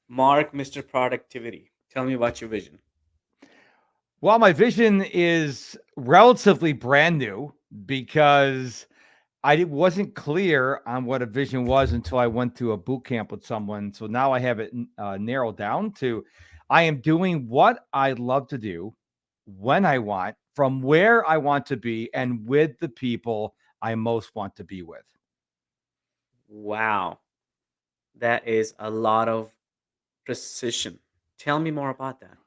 Mark, Mr. Productivity. Tell me about your vision. Well, my vision is relatively brand new because wasn't clear on what a vision was until I went to a boot camp with someone. So now I have it narrowed down to I am doing what I love to do when I want, from where I want to be, and with the people I most want to be with. Wow, that is a lot of precision. Tell me more about that.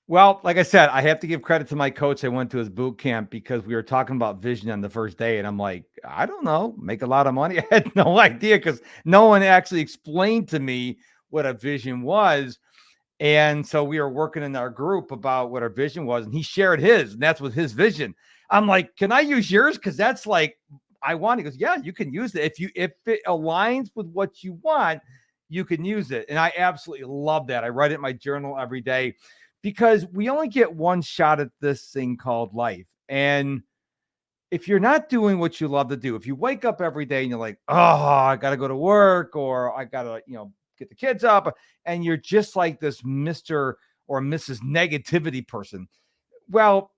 Well, like I said, I have to give credit to my coach. I went to his boot camp because we were talking about vision on the first day. And I'm like, I don't know, make a lot of money. I had no idea because no one actually explained to me what a vision was. And so we were working in our group about what our vision was, and he shared his, and that's what his vision. I'm like, can I use yours? Because that's like I want. He goes, yeah, you can use it if it aligns with what you want, you can use it. And I absolutely love that. I write it in my journal every day because we only get one shot at this thing called life. And if you're not doing what you love to do, if you wake up every day and you're like, oh, I got to go to work or I got to, get the kids up, and you're just like this Mr. or Mrs. Negativity person, well,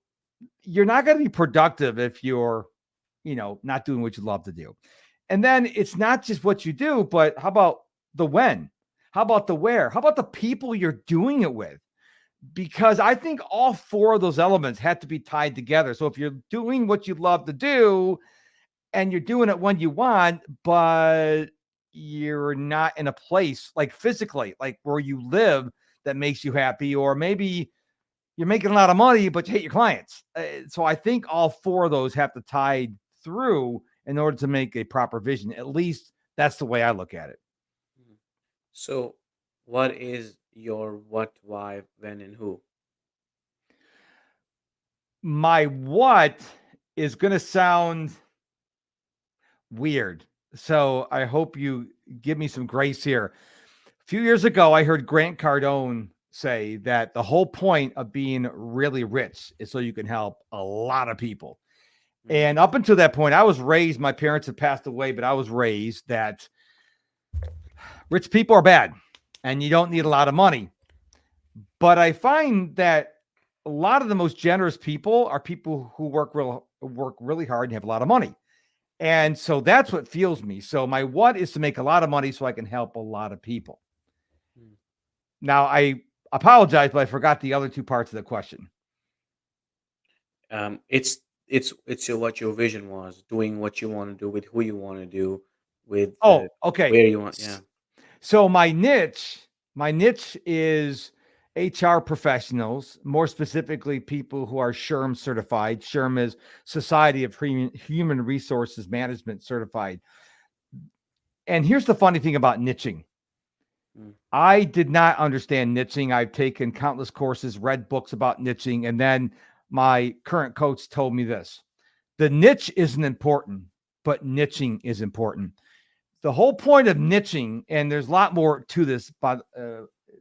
you're not going to be productive if you're, not doing what you love to do. And then it's not just what you do, but how about the when? How about the where? How about the people you're doing it with? Because I think all four of those elements have to be tied together. So if you're doing what you love to do and you're doing it when you want, but you're not in a place like physically, like where you live that makes you happy, or maybe you're making a lot of money, but you hate your clients. So I think all four of those have to tie through in order to make a proper vision. At least that's the way I look at it. Mhm. So, what is your what, why, when, and who? My what is going to sound weird. So I hope you give me some grace here. A few years ago, I heard Grant Cardone say that the whole point of being really rich is so you can help a lot of people. Mhm. And up until that point, I was raised, my parents have passed away, but I was raised that rich people are bad and you don't need a lot of money. But I find that a lot of the most generous people are people who work really hard and have a lot of money. And so that's what fuels me. So my what is to make a lot of money so I can help a lot of people. Mhm. Now I apologize, but I forgot the other two parts of the question. It's what your vision was, doing what you want to do with who you want to do, with Oh, okay. where you want. Yeah. So my niche is HR professionals, more specifically people who are SHRM certified. SHRM is Society of Human Resources Management certified. And here's the funny thing about niching. Mm. I did not understand niching. I've taken countless courses, read books about niching, and then my current coach told me this. The niche isn't important, but niching is important. The whole point of niching, and there's a lot more to this, but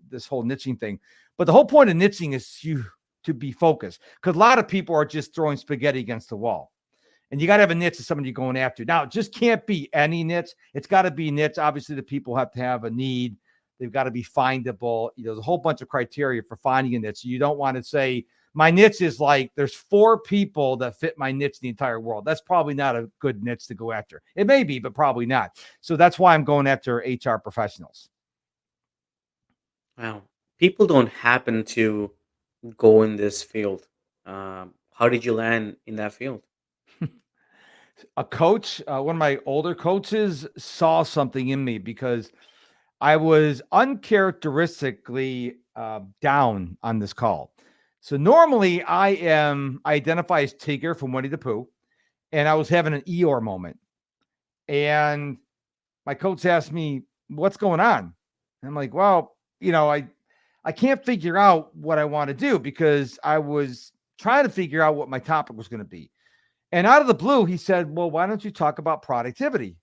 this whole niching thing, but the whole point of niching is you to be focused, because a lot of people are just throwing spaghetti against the wall. And you got to have a niche of somebody you're going after. Now, it just can't be any niche. It's got to be niche. Obviously, the people have to have a need. They've got to be findable. There's a whole bunch of criteria for finding a niche. You don't want to say, my niche is like there's four people that fit my niche in the entire world. That's probably not a good niche to go after. It may be, but probably not. So that's why I'm going after HR professionals. Wow. People don't happen to go in this field. How did you land in that field? A coach, one of my older coaches, saw something in me because I was uncharacteristically down on this call. So normally I identify as Tigger from Winnie the Pooh, and I was having an Eeyore moment. And my coach asked me, "What's going on?" And I'm like, "Well, I can't figure out what I want to do because I was trying to figure out what my topic was going to be." And out of the blue, he said, "Well, why don't you talk about productivity?"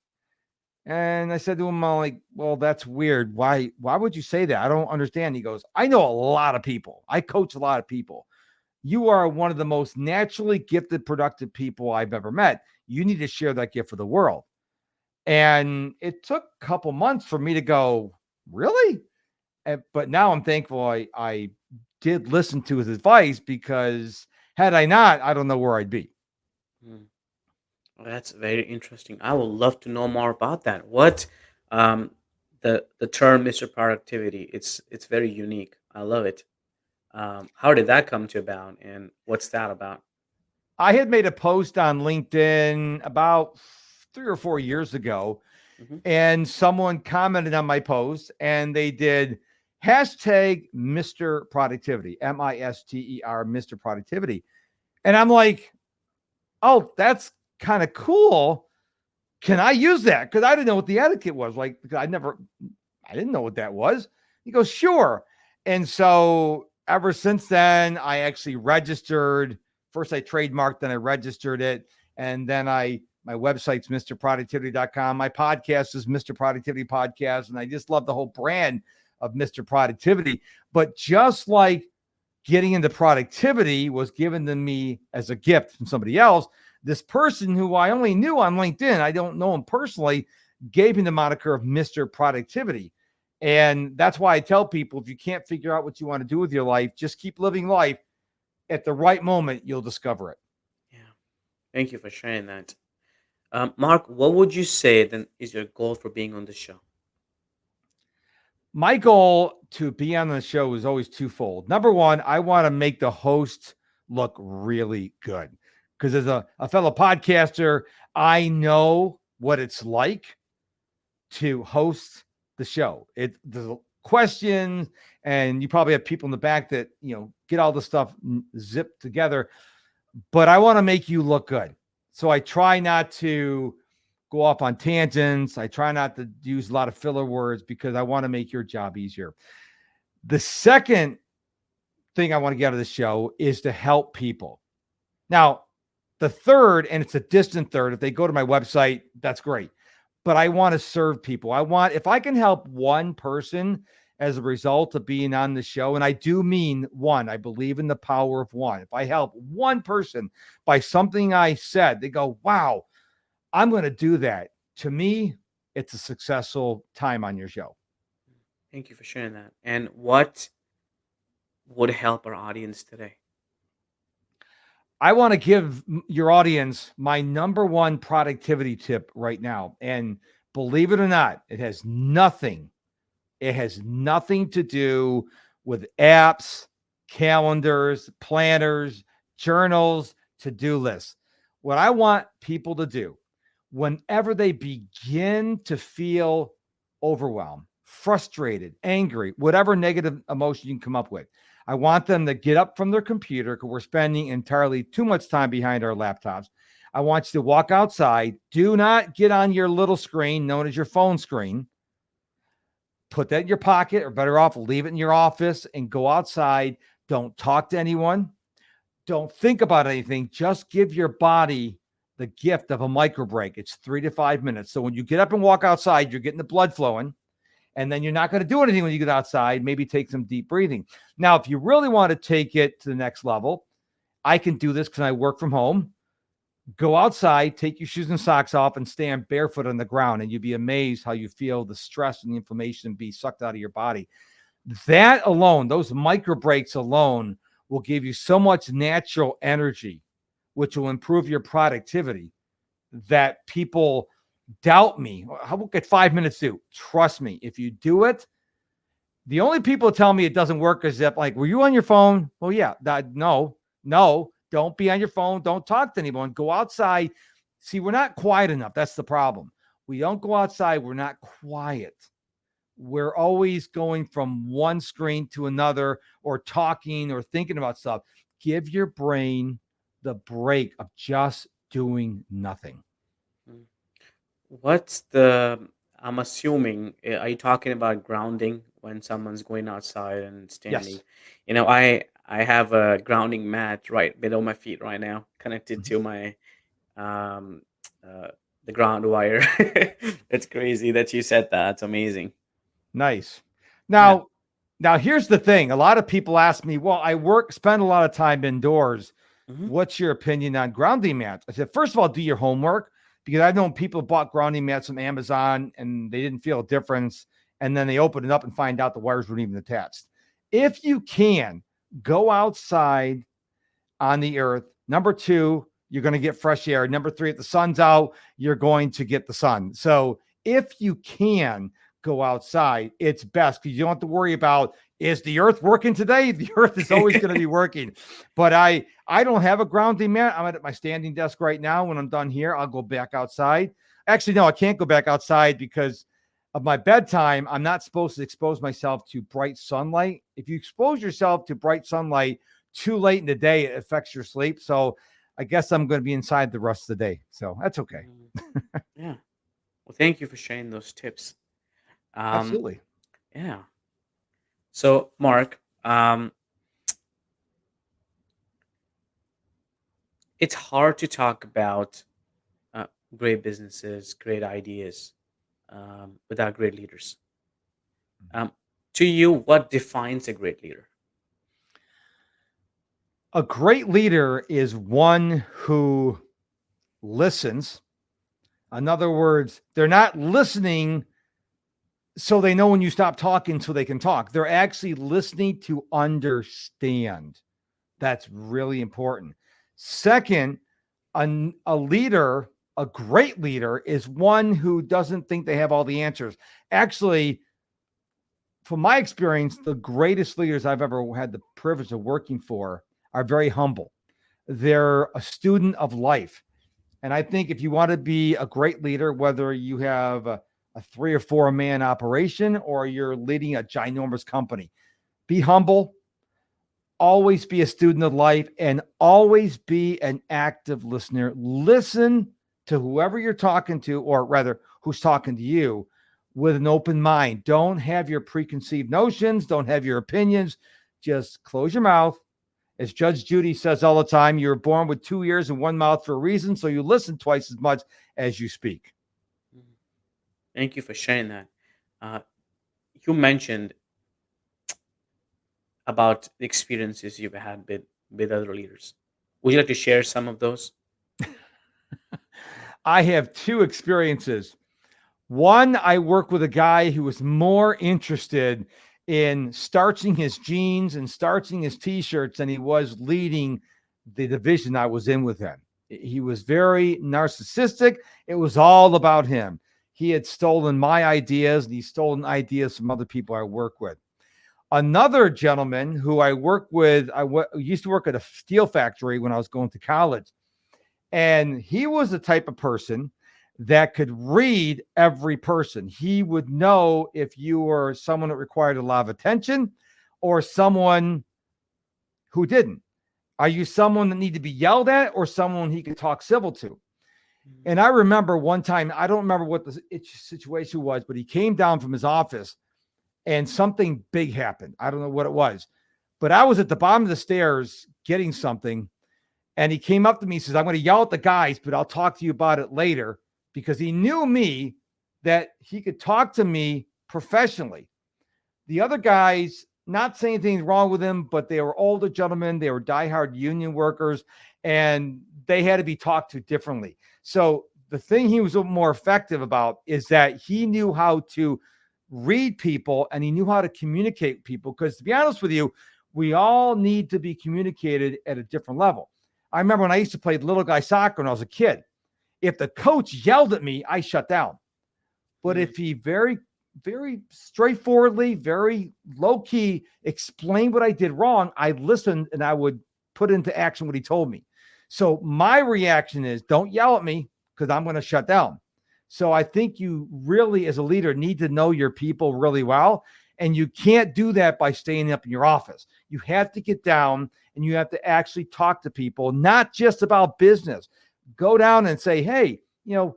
And I said to him, I'm like, well, that's weird. Why would you say that? I don't understand. He goes, I know a lot of people. I coach a lot of people. You are one of the most naturally gifted, productive people I've ever met. You need to share that gift with the world. And it took a couple months for me to go, really? But now I'm thankful I did listen to his advice, because had I not, I don't know where I'd be. Mm. Well, that's very interesting. I would love to know more about that. What um, the term Mr. Productivity? It's very unique. I love it. How did that come to about, and what's that about? I had made a post on LinkedIn about 3 or 4 years ago, Hmm. and someone commented on my post, and they did hashtag Mr. Productivity, Mister, Mr. Productivity. And I'm like, oh, that's kind of cool. Can I use that? Because I didn't know what the etiquette was. Like, because I didn't know what that was. He goes, sure. And so ever since then, I actually registered. First, I trademarked, then I registered it. And then my website's mrproductivity.com. My podcast is Mr. Productivity Podcast. And I just love the whole brand of Mr. Productivity. But just like getting into productivity was given to me as a gift from somebody else, this person who I only knew on LinkedIn, I don't know him personally, gave me the moniker of Mr. Productivity. And that's why I tell people, if you can't figure out what you want to do with your life, just keep living life. At the right moment, you'll discover it. Yeah, thank you for sharing that. Mark, what would you say then is your goal for being on the show? My goal to be on the show is always twofold. Number one, I want to make the host look really good, because as a fellow podcaster, I know what it's like to host the show. The questions, and you probably have people in the back that get all the stuff zipped together. But I want to make you look good, so I try not to go off on tangents. I try not to use a lot of filler words, because I want to make your job easier. The second thing I want to get out of the show is to help people. Now, the third, and it's a distant third, if they go to my website, that's great. But I want to serve people. If I can help one person as a result of being on the show, and I do mean one, I believe in the power of one. If I help one person by something I said, they go, wow, I'm going to do that. To me, it's a successful time on your show. Thank you for sharing that. And what would help our audience today? I want to give your audience my number one productivity tip right now. And believe it or not, it has nothing to do with apps, calendars, planners, journals, to-do lists. What I want people to do whenever they begin to feel overwhelmed, frustrated, angry, whatever negative emotion you can come up with, I want them to get up from their computer, because we're spending entirely too much time behind our laptops. I want you to walk outside. Do not get on your little screen known as your phone screen. Put that in your pocket, or better off, leave it in your office and go outside. Don't talk to anyone. Don't think about anything. Just give your body the gift of a micro break. It's 3 to 5 minutes. So when you get up and walk outside, you're getting the blood flowing, and then you're not going to do anything when you get outside. Maybe take some deep breathing. Now, if you really want to take it to the next level, I can do this because I work from home. Go outside, take your shoes and socks off, and stand barefoot on the ground, and you'd be amazed how you feel the stress and the inflammation be sucked out of your body. That alone, those micro breaks alone, will give you so much natural energy, which will improve your productivity, that people doubt me. How about get 5 minutes do? Trust me, if you do it, the only people tell me it doesn't work is if, like, were you on your phone? Well, yeah, no, don't be on your phone. Don't talk to anyone. Go outside. See, we're not quiet enough. That's the problem. We don't go outside. We're not quiet. We're always going from one screen to another, or talking or thinking about stuff. Give your brain the break of just doing nothing. Mm. What's the I'm assuming, are you talking about grounding when someone's going outside and standing? Yes. I have a grounding mat right below my feet right now, connected Mhm. to my um uh the ground wire. It's crazy that you said that. It's amazing. Nice. Yeah. Now here's the thing. A lot of people ask me, well, spend a lot of time indoors. Hmm. What's your opinion on grounding mats? I said, first of all, do your homework, because I've known people bought grounding mats from Amazon and they didn't feel a difference. and then they open it up and find out the wires weren't even attached. If you can, go outside on the earth. Number two, you're going to get fresh air. Number three, if the sun's out, you're going to get the sun. So if you can go outside, it's best because you don't have to worry about, is the earth working today? The earth is always going to be working. But I don't have a grounding mat. I'm at my standing desk right now. When I'm done here, I'll go back outside. Actually, no, I can't go back outside because of my bedtime. I'm not supposed to expose myself to bright sunlight. If you expose yourself to bright sunlight too late in the day, it affects your sleep. So I guess I'm going to be inside the rest of the day. So that's okay. Mhm. Yeah. Well, thank you for sharing those tips. Um, Absolutely. yeah. So, Mark, it's hard to talk about uh, great businesses, great ideas without great leaders. Um, to you, what defines a great leader? A great leader is one who listens. In other words, they're not listening so they know when you stop talking so they can talk. They're actually listening to understand. That's really important. Second, a leader, a great leader, is one who doesn't think they have all the answers. Actually, from my experience, the greatest leaders I've ever had the privilege of working for are very humble. They're a student of life. And I think if you want to be a great leader, whether you have a 3 or 4 man operation or you're leading a ginormous company, be humble, always be a student of life, and always be an active listener. Listen to whoever you're talking to, or rather, who's talking to you, with an open mind. Don't have your preconceived notions, don't have your opinions. Just close your mouth. As Judge Judy says all the time, you were born with 2 ears and 1 mouth for a reason, so you listen twice as much as you speak. Mhm. Thank you for sharing that. Uh, you mentioned about the experiences you've had with other leaders. Would you like to share some of those? I have two experiences. One, I work with a guy who was more interested in starching his jeans and starching his t-shirts than he was leading the division I was in with him. He was very narcissistic. It was all about him. He had stolen my ideas and he's stolen ideas from other people I work with. Another gentleman who I work with, used to work at a steel factory when I was going to college. And he was the type of person that could read every person. He would know if you were someone that required a lot of attention or someone who didn't. Are you someone that need to be yelled at or someone he could talk civil to? Mhm. And I remember one time, I don't remember what the situation was, but he came down from his office and something big happened. I don't know what it was, but I was at the bottom of the stairs getting something. And he came up to me and says, I'm going to yell at the guys, but I'll talk to you about it later, because he knew me, that he could talk to me professionally. The other guys, not saying anything wrong with him, but they were older gentlemen. They were diehard union workers and they had to be talked to differently. So the thing he was more effective about is that he knew how to read people and he knew how to communicate with people. Because to be honest with you, we all need to be communicated at a different level. I remember when I used to play little guy soccer when I was a kid. If the coach yelled at me, I shut down. But Mhm. if he very straightforwardly, very low key explained what I did wrong, I listened and I would put into action what he told me. So my reaction is, don't yell at me because I'm going to shut down. So I think you really, as a leader, need to know your people really well. And you can't do that by staying up in your office. You have to get down and you have to actually talk to people, not just about business. Go down and say, hey, you're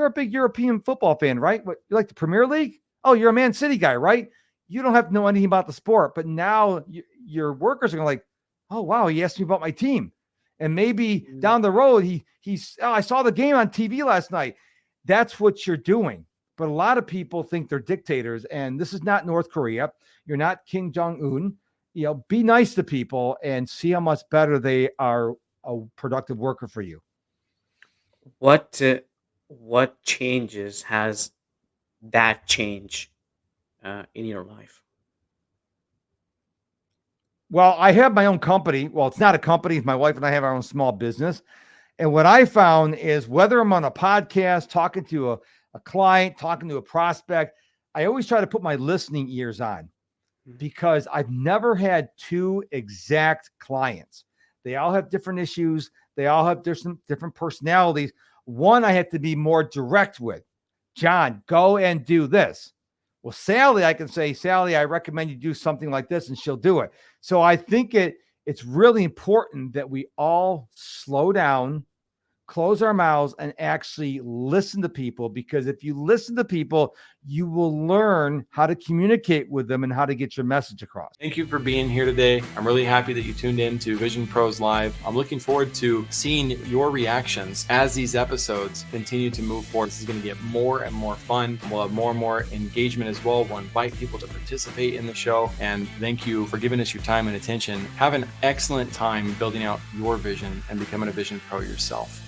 a big European football fan, right? What, you like the Premier League? Oh, you're a Man City guy, right? You don't have to know anything about the sport, but now your workers are going to like, oh wow, he asked me about my team, and maybe Mhm. down the road he's I saw the game on TV last night. That's what you're doing. But a lot of people think they're dictators, and this is not North Korea. You're not Kim Jong Un. Be nice to people and see how much better they are a productive worker for you. What what changes has that change? in your life? Well, I have my own company. Well, it's not a company. My wife and I have our own small business. And what I found is whether I'm on a podcast, talking to a client, talking to a prospect, I always try to put my listening ears on Mhm. because I've never had two exact clients. They all have different issues. They all have different personalities. One I have to be more direct with. John, go and do this. Well, Sally, I can say, Sally, I recommend you do something like this, and she'll do it. So I think it's really important that we all slow down, close our mouths, and actually listen to people, because if you listen to people, you will learn how to communicate with them and how to get your message across. Thank you for being here today. I'm really happy that you tuned in to Vision Pros Live. I'm looking forward to seeing your reactions as these episodes continue to move forward. This is going to get more and more fun. We'll have more and more engagement as well. We'll invite people to participate in the show. And thank you for giving us your time and attention. Have an excellent time building out your vision and becoming a Vision Pro yourself.